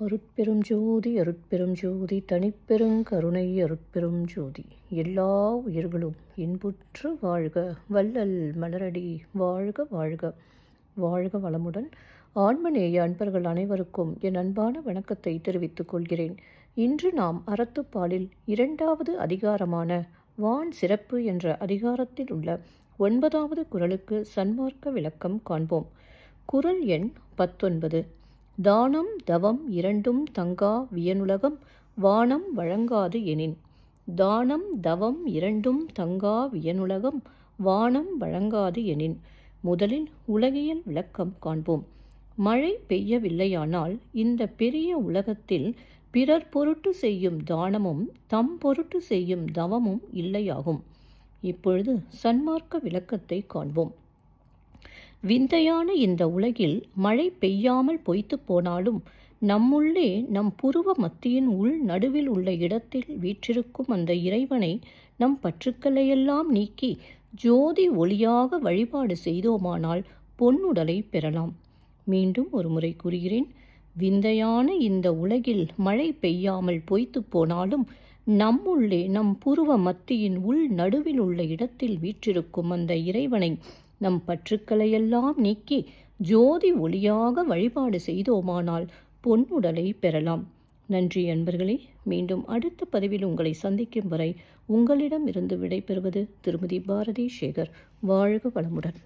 அருட்பெரும் ஜோதி அருட்பெரும் ஜோதி தனிப்பெரும் கருணை அருட்பெரும் ஜோதி. எல்லா உயிர்களும் இன்புற்று வாழ்க, வள்ளல் மலரடி வாழ்க வாழ்க. வாழ்க வளமுடன். ஆன்மநேய அன்பர்கள் அனைவருக்கும் என் அன்பான வணக்கத்தை தெரிவித்துக் கொள்கிறேன். இன்று நாம் அறத்துப்பாலில் 2வது அதிகாரமான வான் சிறப்பு என்ற அதிகாரத்தில் உள்ள 9வது குறளுக்கு சன்மார்க்க விளக்கம் காண்போம். குறள் எண் 19. தானம் தவம் இரண்டும் தங்கா வியனுலகம் வானம் வழங்காது எனின். தானம் தவம் இரண்டும் தங்கா வியனுலகம் வானம் வழங்காது எனின். முதலில் உலகியல் விளக்கம் காண்போம். மழை பெய்யவில்லையானால் இந்த பெரிய உலகத்தில் பிறர் பொருட்டு செய்யும் தானமும் தம் பொருட்டு செய்யும் தவமும் இல்லையாகும். இப்பொழுது சன்மார்க்க விளக்கத்தை காண்போம். விந்தையான இந்த உலகில் மழை பெய்யாமல் பொய்த்து போனாலும் நம்முள்ளே நம் புருவ மத்தியின் உள் நடுவில் உள்ள இடத்தில் வீற்றிருக்கும் அந்த இறைவனை நம் பற்றுக்களையெல்லாம் நீக்கி ஜோதி ஒளியாக வழிபாடு செய்தோமானால் பொன்னுடலை பெறலாம். மீண்டும் ஒரு முறை கூறுகிறேன். விந்தையான இந்த உலகில் மழை பெய்யாமல் பொய்த்து போனாலும் நம்முள்ளே நம் புருவ மத்தியின் உள் நடுவில் உள்ள இடத்தில் வீற்றிருக்கும் அந்த இறைவனை நம் பற்றுக்களையெல்லாம் நீக்கி ஜோதி ஒளியாக வழிபாடு செய்தோமானால் பொன்னுடலை பெறலாம். நன்றி அன்பர்களே. மீண்டும் அடுத்த பதிவில் உங்களை சந்திக்கும் வரை உங்களிடம் இருந்து விடைபெறுவது திருமதி பாரதி சேகர். வாழ்க வளமுடன்.